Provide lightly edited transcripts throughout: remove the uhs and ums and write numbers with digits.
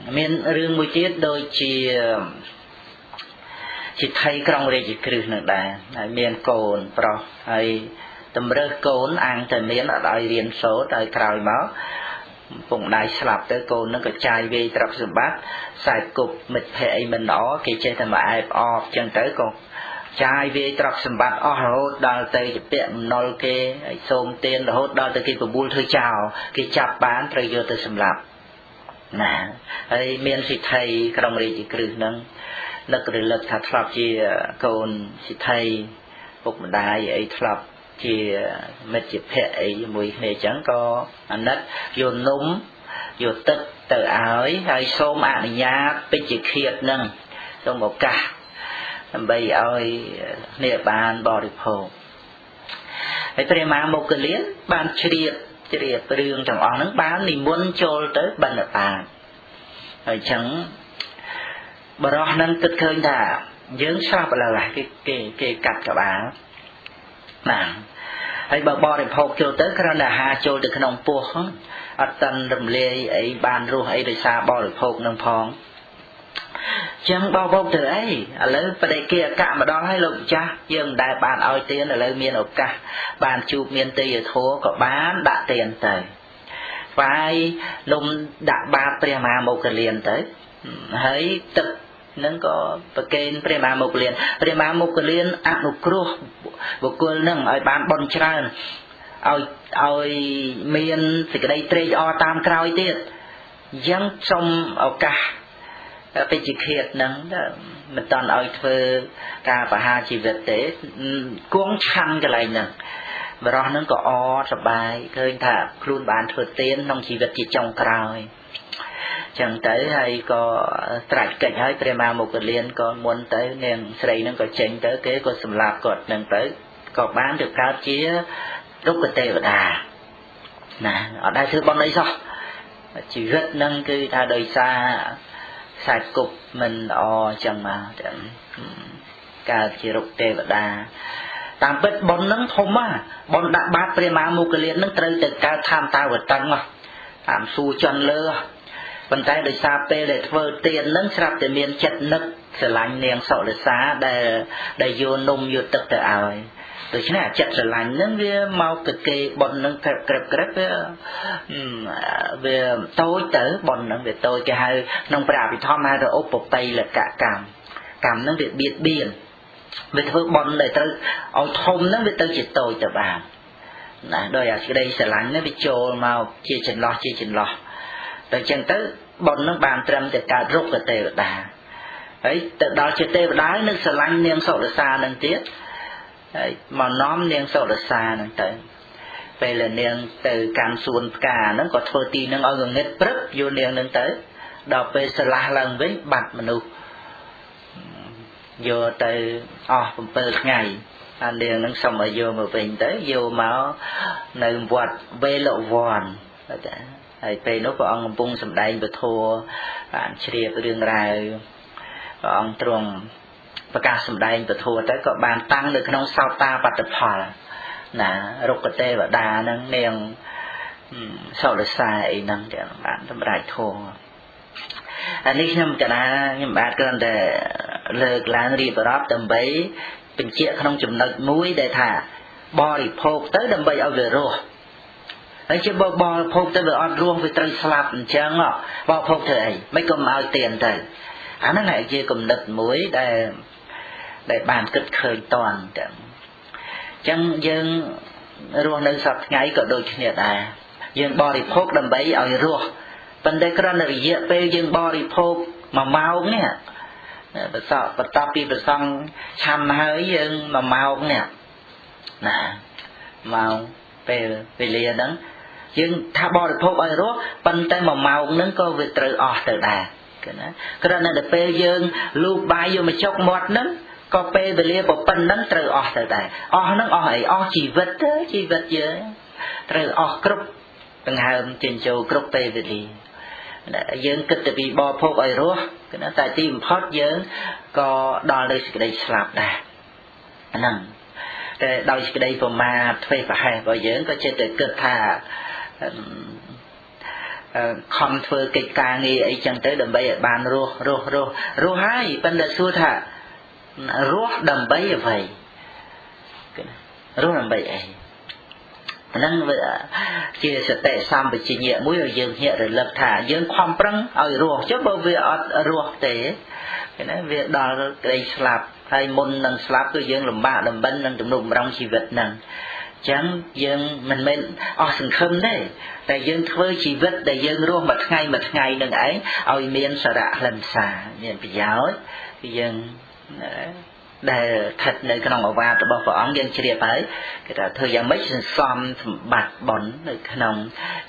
miền rừng mùi tiết đôi chỉ thấy trong đây chỉ kêu được đà miền cồn pro hay tầm rơ cồn ăn thì miền ở đây riêng số tại cào máu vùng đại sạp tới cồn nó có chai về trọc sườn bát xài cục mệt hệ mình đó khi chơi thầm ai off chân tới con chai về trọc sườn bát hốt đào tới tiệm nol kê xôm tiền hốt đào tới khi của buôn thôi chào khi chạp bán rồi vô tới sầm lạp nè hay miền sĩ thầy trong đây chỉ kêu nâng lực lực thật lập chỉ còn sĩ thầy phục đại ấy lập chỉ mệt chỉ hệ mùi này chẳng có anh đất vô núm vô tức từ ái hay xôm ảnh nhá bị chỉ khiết nâng trong một cả bây ơi nè bàn bò được hồ ấy phải mang một cái liến bàn triệt riêng trong ong nắng bán thì muốn trôi tới bận ở bàn rồi chẳng bà đó nâng tích khơi thà dưỡng sao là cái cắt các bạn nè hay bà bò để phô cho tới cái là hà trôi được cái nông buộc ở tân rầm lê ấy bàn ru ấy để xa bò để phô nông phong chẳng bao bông từ ấy lấy vào đây kia cả mà đó hay lụng cha dương đại bàn oi tiền ở lấy miền ốc cả bàn chụp miền tây ở thố có bán đã tiền tới phải lùng đã ba prema một cái liền tới thấy tự nó có kênh prema một cái liền ăn một cua một cua nâng ở bàn bon trơn oi miền thì cái đây tre o tam cào tiết dân trong ốc cả cái chỉ khiết nâng mình toàn ơi thơ ca và hai chỉ vật tế cuốn chăn cái này nè và đó nó có o sập bài khơi thả luôn bán thừa tiền trong chỉ vật chỉ trong cào chẳng tới hay có trải cạnh hay prema một cái liên còn muốn tới nên xây nó có tránh tới cái có sầm lạp cột nâng tới có bán được cao chia lúc cái tê ở đà nè ở đây thứ bọn đấy sao chỉ rất nâng cái tha đời xa sạch cục mình chẳng mà cả chỉ rục tê và đà tạm biệt bọn nâng thông á bọn đã bát prema một cái liên nâng trời từ cao tham ta vật tăng mà tạm xu chân lơ phần tay đời xa pê để thơ tiền nâng sạp để miền chất nức sẽ lạnh niềng sọ để xa để vô nung vô tức tự ảo từ chứ này chất sẽ lạnh nâng với mau cực kỳ bọn nâng krep về tôi tới bọn nâng về tôi cái hai nông bà bị thom hai rồi ốp bột tay là cả cảm nâng việc biệt biên về thơ bọn để tôi ông thông nâng về tôi chỉ tôi cho bà đôi à đây sẽ lạnh nó bị trồ mau chia chỉnh lo rồi chẳng tới bọn nó bàn trầm thì cả rút cái tê đà ấy từ đó chỉ tê đá nó sẽ lạnh niềng sầu là xa nâng tiết mà nóm niềng sầu là xa nâng tới về là niềng từ cam xuân cả nó có thơ ti nó ngồi gần hết rất vô niềng nâng tới đọc về sẽ la lần với bạch mà nụ vô từ phần bơ ngày anh niềng nâng xong rồi vô mà về tới vô máu nơi vọt về lộ vòn thầy pe nó có ông bung sầm đay và thua bạn chia đường rào ông truồng và cả sầm đay và thua tới có bàn tăng được trong sau ta bắt tập hòa là rục cái tê và đà nâng niềng sau là sai nâng để bạn tâm đại thua anh ấy nhầm cái nào nhưng bạn cần để lược lan đi vào đó tầm bấy bình chia không chùm nợ mũi để thả body phô tới đầm bấy ở về rồi ấy chứ bò phô tới vừa on ruộng với trời sạp chẳng ngọ bò phô thời mấy con mau tiền thời nó lại chia cùng đợt muối để bàn kịch khởi toàn chẳng dương ruộng nơi sạp ngay có đôi chuyện này dương bò thì phô đầm bấy ở ruộng vấn đề cái này dễ phê dương bò thì phô mà mau nè và tập đi được xong chăm hơi dương mà mau nè nè mau về liền đó nhưng tha bò được phô ở đó bên tay mà màu nâng có về từ từ đà cái đó là được phê dương lưu bài vô mà chọc mọt nâng có phê về liền bộ bên nâng từ đà nâng ấy chỉ vật dưới từ cướp từng hai trên châu cướp phê về liền dương kịch bị bò phô ở đó cái nó tại tìm hot dương có đo đây cái đây slap đà nâng đôi cái đây của ma thuê phải hay bao giờ có trên từ cực thà ខំធ្វើកិច្ចការងារអីចឹងទៅដើម្បីឲ្យបានរស់ហើយប៉ុន្តែសួរថារស់ដើម្បីអ្វីរស់ដើម្បីអីហ្នឹងជាសតិសម្បជញ្ញៈមួយឲ្យយើងភ្ញាក់រលឹកថាយើងខំប្រឹងឲ្យរស់ចុះបើវាអត់រស់ទេណាវាដល់ក្តីស្លាប់ហើយមុននឹងស្លាប់គឺយើងលំបាកលំបិននឹងទំនុកម្រងជីវិតហ្នឹងចឹងយើងមិនមែនអស់សង្ឃឹមទេតែយើងធ្វើជីវិតដែលយើងរស់មួយថ្ងៃនឹងឯងឲ្យមានសារៈខ្លឹមសារមានប្រយោជន៍គឺយើងដែលស្ថិតនៅក្នុងឱវាទរបស់ព្រះអង្គយើងជ្រាបហើយគេថាធ្វើយ៉ាងម៉េចសន្សំសម្បត្តិបុណ្យនៅក្នុង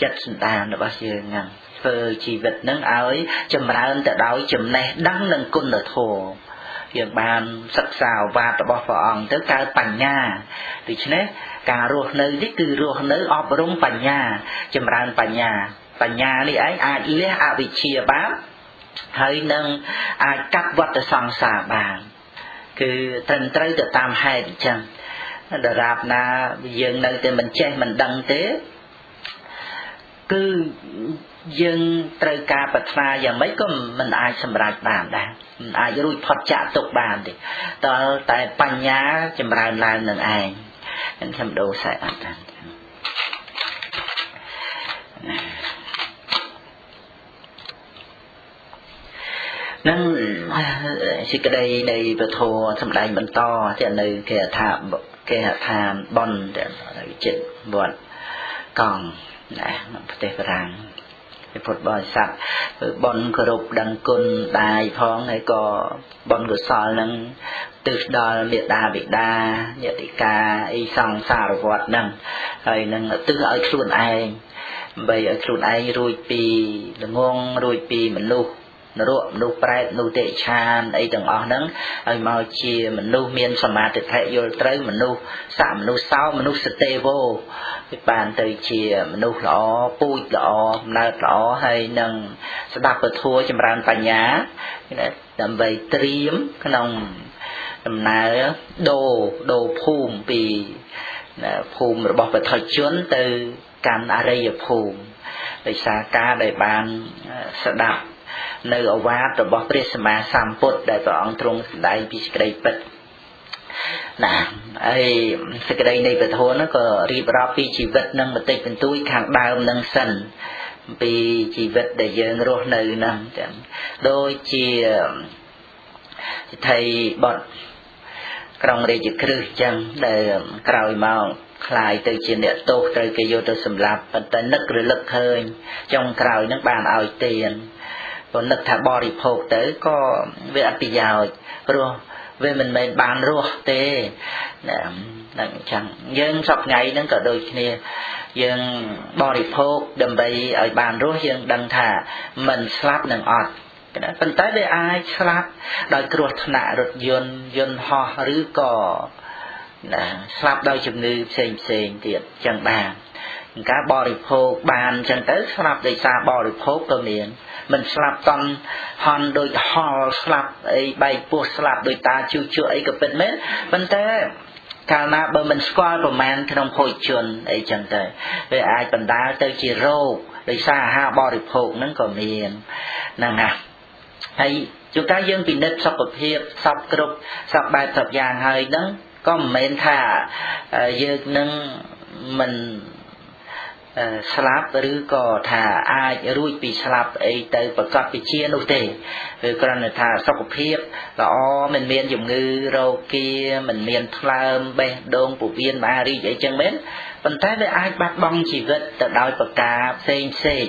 ចិត្តសន្តានរបស់យើងហ្នឹងធ្វើជីវិតហ្នឹងឲ្យចម្រើនទៅដោយចំណេះដឹងនិងគុណធម៌យើងបានសិក្សាឱវាទរបស់ព្រះអង្គទៅកើតបញ្ញាដូច្នេះការរស់នៅនេះគឺរស់នៅអប់រំបញ្ញាចម្រើនបញ្ញានេះឯងអាចលះអវិជ្ជាបានហើយនឹងអាចកាត់វដ្តសង្សារបានគឺត្រឹមត្រូវទៅតាមហេតុអញ្ចឹងដរាបណាយើងនៅតែមិនចេះមិនដឹងទេគឺយើងត្រូវការប្រាថ្នាយ៉ាងម៉េចក៏មិនអាចសម្រេចបានដែរមិនអាចរួចផុតចាកទុកបានទេតើតែបញ្ញាចម្រើនឡើងនឹងឯងខ្ញុំដូរខ្សែអត់តានឹងសេចក្តីនៃពធសម្ដែងបន្តទៅនៅគេថាបនទៅចិត្តវត្តកង់ណាប្រទេសបារាំងពុទ្ធបរិស័ទធ្វើបនគោរពដឹងគុណដាយផងហើយក៏បនកុសលនឹងទិសដល់មេត្តាបិតាញាតិកាអីសង្សារវត្តហ្នឹងហើយនឹងទិសឲ្យខ្លួនឯងដើម្បីឲ្យខ្លួនឯងរួចពីល្ងងរួចពីមនុស្សនរកមនុស្សប្រែតមនុស្សទេឆានអីទាំងអស់ហ្នឹងឲ្យមកជាមនុស្សមានសមាធិយល់ត្រូវមនុស្សមនុស្សសោមនុស្សសទេវោបានទៅជាមនុស្សល្អពូជល្អកំណើតល្អហើយនឹងស្ដាប់ពធัวចម្រើនបញ្ញាដើម្បីត្រៀមក្នុងដំណើរដូរភូមិពីភូមិរបស់បឋិជនទៅកាន់អរិយភូមិដោយសារការដែលបានស្ដាប់នៅឱវាទរបស់ព្រះសម្មាសម្ពុទ្ធដែលព្រះអង្គទ្រង់សម្ដែងពីសេចក្តីពិតណាហើយសេចក្តីនៃពធនោះក៏រៀបរាប់ពីជីវិតនឹងបន្តិចបន្តួចខាងដើមនឹងសិនពីជីវិតដែលយើងរស់នៅហ្នឹងចឹងដូចជាថៃបត់ក្រុងរាជក្រឹសចឹងដែលក្រោយមកคลายទៅជាអ្នកទោសត្រូវគេយកទៅសម្លាប់ប៉ុន្តែនឹករលឹកឃើញចុងក្រោយហ្នឹងបានឲ្យទានព្រោះនឹកថាបរិភោគទៅក៏វាអត់ប្រយោជន៍ព្រោះវាមិនមែនបានរស់ទេហ្នឹងអញ្ចឹងយើងសប្ថ្ងៃហ្នឹងក៏ដូចគ្នាយើងបរិភោគដើម្បីឲ្យបានរស់យើងដឹងថាមិនស្លាប់នឹងអត់ប៉ុន្តែវាអាចស្លាប់ដោយគ្រោះថ្នាក់រថយន្តហោះឬក៏ស្លាប់ដោយជំងឺផ្សេងទៀតអញ្ចឹងបានការបរិភោគបានអញ្ចឹងទៅស្លាប់ដោយសារបរិភោគក៏មានមិនស្លាប់តន់ហន់ដូចហល់ស្លាប់អីបែកពោះស្លាប់ដោយតាជឿអីក៏ពិតមែនប៉ុន្តែកាលណាបើមិនស្គាល់ប្រមាណក្នុងភោជនអីចឹងទៅវាអាចបណ្ដាលទៅជារោគដោយសារអាហារបរិភោគហ្នឹងក៏មានហ្នឹងណាហើយជួនកាលយើងពិនិត្យសុខភាពសពគ្រប់សពបែបសពយ៉ាងហើយហ្នឹងក៏មិនមែនថាយើងនឹងមិនស្លាប់ឬក៏ថាអាចរួចពីស្លាប់អីទៅប្រកបវិជានោះទេគឺគ្រាន់តែថាសុខភាពល្អមិនមានជំងឺរោគាមិនមានថ្លើមបេះដូងពោះវៀនមហារីកអីចឹងមែនប៉ុន្តែវាអាចបាត់បង់ជីវិតទៅដោយប្រការផ្សេង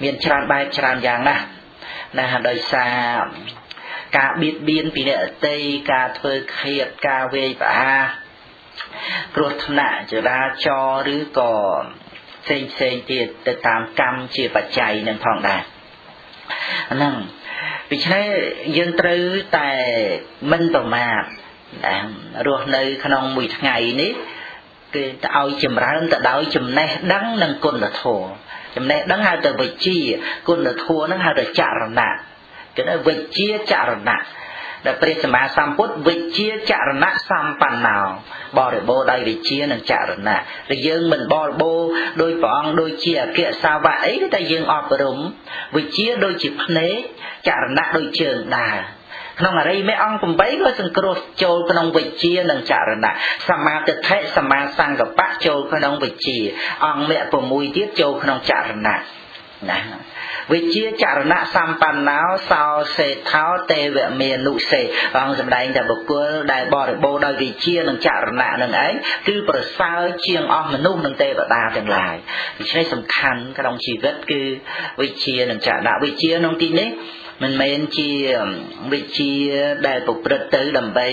មានច្រើនបែបច្រើនយ៉ាងណាស់ដោយសារការបៀតបៀនពីអ្នកដទៃការធ្វើឃាតការវាយប្រហារគ្រោះថ្នាក់ចរាចរណ៍ឬក៏ផ្សេងទៀតទៅតាមកម្មជាបច្ច័យនឹងផងដែរហ្នឹងដូច្នេះយើងត្រូវតែមិនប្រមាទរស់នៅក្នុងមួយថ្ងៃនេះគឺទៅឲ្យចម្រើនទៅដោយចំណេះដឹងនិងគុណធម៌ចំណេះដឹងហៅទៅវិជ្ជាគុណធម៌ហ្នឹងហៅទៅចរណៈគឺវិជ្ជាចរណៈ ដែលព្រះសម្មាសម្ពុទ្ធវិជ្ជាចរណៈសម្បណ្ណោបរិបូរដោយវិជ្ជានិងចរណៈតែយើងមិនបរិបូរដោយព្រះអង្គដូចជាអគ្គសាវកអីតែយើងអប់រំវិជ្ជាដូចជាភ្នែកចរណៈដូចជើងដើរក្នុងអរិយមេអង្គ8ក៏សង្គ្រោះចូលក្នុងវិជ្ជានិងចរណៈសមាទិដ្ឋិសមាសង្កបៈចូលក្នុងវិជ្ជាអង្គមេ6ទៀតចូលក្នុងចរណៈណាវិជ្ជាចរណៈសម្បណ្ណោសោសេថោទេវមេនុសេអង្គសម្ដែងថាបុគ្គលដែលបរិបូរដោយវិជ្ជានិងចរណៈនឹងឯងគឺប្រសើរជាងអស់មនុស្សនិងទេវតាទាំងឡាយដូច្នេះសំខាន់ក្នុងជីវិតគឺវិជ្ជានិងចរណៈវិជ្ជាក្នុងទីនេះមិនមែនជាវិជ្ជាដែលប្រព្រឹត្តទៅដើម្បី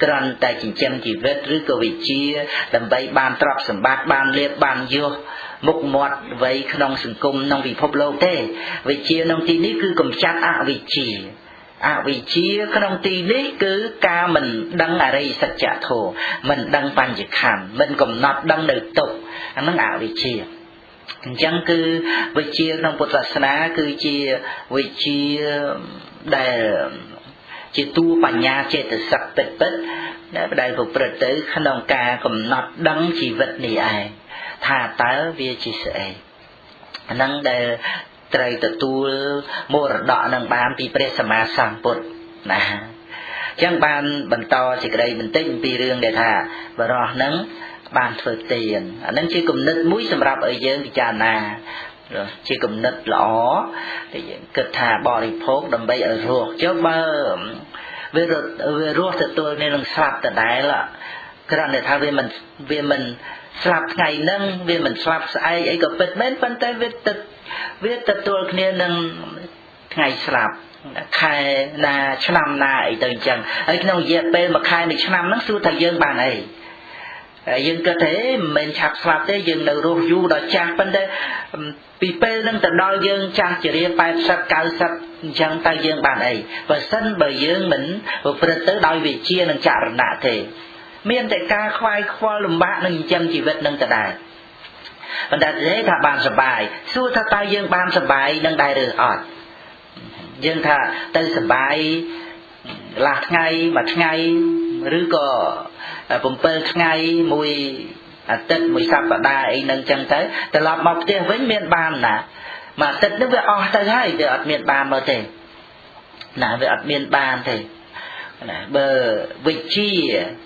គ្រាន់តែចិញ្ចឹមជីវិតឬក៏វិជ្ជាដើម្បីបានទ្រព្យសម្បត្តិបានលាភបានយសមុខមាត់អ្វីក្នុងសង្គមក្នុងពិភពលោកទេវិជ្ជាក្នុងទីនេះគឺកម្ចាត់អវិជ្ជាក្នុងទីនេះគឺការមិនដឹងអរិយសច្ចធម៌មិនដឹងបញ្ញខណ្ឌមិនកំណត់ដឹងនៅទុក្ខអានឹងអវិជ្ជាអញ្ចឹងគឺវិជ្ជាក្នុងពុទ្ធសាសនាគឺជាវិជ្ជាដែលជាតួបញ្ញាចេតសិកពិតដែលប្រព្រឹត្តទៅក្នុងការកំណត់ដឹងជីវិតនេះឯងថាតើវាជាស្អីអានឹងដែលត្រូវទទួលមរតកនឹងបានពីព្រះសម្មាសម្ពុទ្ធណាអញ្ចឹងបានបន្តសេចក្តីបន្តិចអំពីរឿងដែលថាបរោះនឹងបានធ្វើទានអានឹងជាគំនិតមួយសម្រាប់ឲ្យយើងពិចារណាជាគំនិតល្អដែលយើងគិតថាបរិភោគដើម្បីឲ្យរស់ចុះបើវារស់ទទួលគ្នានឹងស្លាប់ដដែលគ្រាន់តែថាវាមិនស្លាប់ថ្ងៃហ្នឹងវាមិនស្លាប់ស្អែកអីក៏ពិតមែនប៉ុន្តែវាទទួលគ្នានឹងថ្ងៃស្លាប់ខែណាឆ្នាំណាអីទៅអញ្ចឹងហើយក្នុងរយៈពេលមួយខែមួយឆ្នាំហ្នឹងសួរថាយើងបានអីយើងគិតទេមិនមែនឆាប់ស្លាប់ទេយើងនៅរស់យូរដល់ចាស់ប៉ុន្តែពីពេលហ្នឹងទៅដល់យើងចាស់ជារៀង80 90អញ្ចឹងតើយើងបានអីបើសិនបើយើងមិនប្រព្រឹត្តទៅដោយវិជ្ជានិងចរណៈទេមានតែការខ្វាយខ្វល់លំបាកនឹងចិញ្ចឹមជីវិតនឹងដដែលប៉ុន្តែទេថាបានសុបាយសួរថាតើយើងបានសុបាយនឹងដែរឬអត់យើងថាទៅសុបាយឡាថ្ងៃមួយថ្ងៃឬក៏7ថ្ងៃមួយអាទិត្យមួយសប្តាហ៍អីនឹងចឹងទៅត្រឡប់មកផ្ទះវិញមានបានណាមួយអាទិត្យនោះវាអស់ទៅហើយវាអត់មានបានមកទេណាវាអត់មានបានទេណាបើវិជ្ជា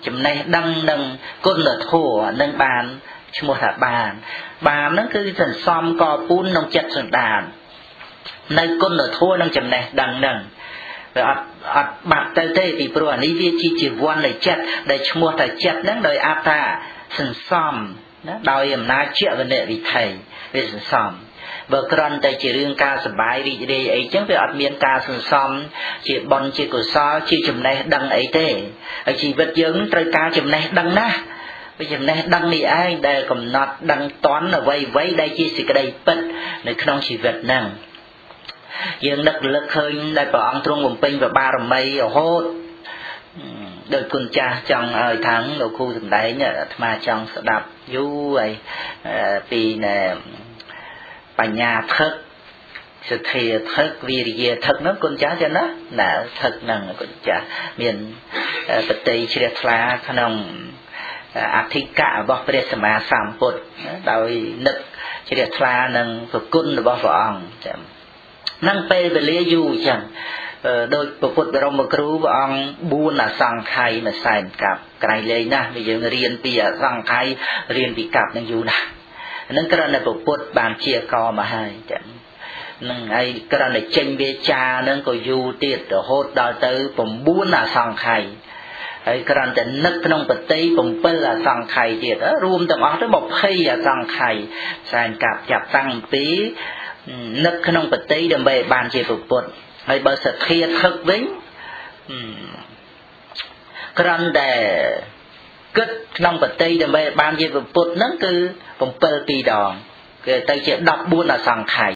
ចំណេះដឹងនឹងគុណធម៌នឹងបានឈ្មោះថាបានហ្នឹងគឺសន្សំកពូនក្នុងចិត្តសន្តាននៅគុណធម៌នឹងចំណេះដឹងនឹងវាអត់បាត់ទៅទេពីព្រោះអានេះវាជាជីវ័ននៃចិត្តដែលឈ្មោះថាចិត្តហ្នឹងដោយអត្ថាសន្សំណាដោយអំណាចជាវនិវិថីវាសន្សំបើគ្រាន់តែជារឿងការសប្បាយរីករាយអីចឹងវាអត់មានការសន្សំជាបុណ្យជាកុសលជាចំណេះដឹងអីទេហើយជីវិតយើងត្រូវការចំណេះដឹងណាស់វាចំណេះដឹងនេះឯងដែលកំណត់ដឹងតន់អ្វីដែលជាសេចក្តីពិតនៅក្នុងជីវិតហ្នឹងយើងនឹករលឹកឃើញដែលព្រះអង្គទ្រង់បំពេញបារមីរហូតដោយគុណចាស់ចង់ឲ្យខាងលោកគ្រូសំដែងអាត្មាចង់ស្ដាប់យូរហើយពីបញ្ញាថឹកសទ្ធាថឹកវិរិយាថឹកហ្នឹងគុណចាស់ចឹងណាថឹកហ្នឹងគុណចាស់មានបតីជ្រះថ្លាក្នុងអធិកៈរបស់ព្រះសម្មាសម្ពុទ្ធដោយនឹកជ្រះថ្លានឹងប្រគុណរបស់ព្រះអង្គចឹងនឹងពេលវេលាយូរចឹងដោយពុទ្ធបរមគ្រូព្រះអង្គ4អសង្ខ័យមួយសែនកាប់ក្រៃលែងណាស់យើងរៀនពីអសង្ខ័យរៀនពីកាប់នឹងយូរណាស់នឹងគ្រាន់តែពុទ្ធបានជាកមកហើយចឹងនឹងហើយគ្រាន់តែចេញវាចានឹងក៏យូរទៀតរហូតដល់ទៅ9អសង្ខ័យហើយគ្រាន់តែនឹកក្នុងបតី7អសង្ខ័យទៀតរួមទាំងអស់ទៅ20អសង្ខ័យសែនកាប់ចាប់តាំងពីនឹកក្នុងបតីដើម្បីបានជាពុទ្ធហើយបើសទ្ធាថឹកវិញគ្រាន់តែគិតក្នុងបតីដើម្បីបានជាពុទ្ធហ្នឹងគឺ7 2ដងគេទៅជា14អសង្ខ័យ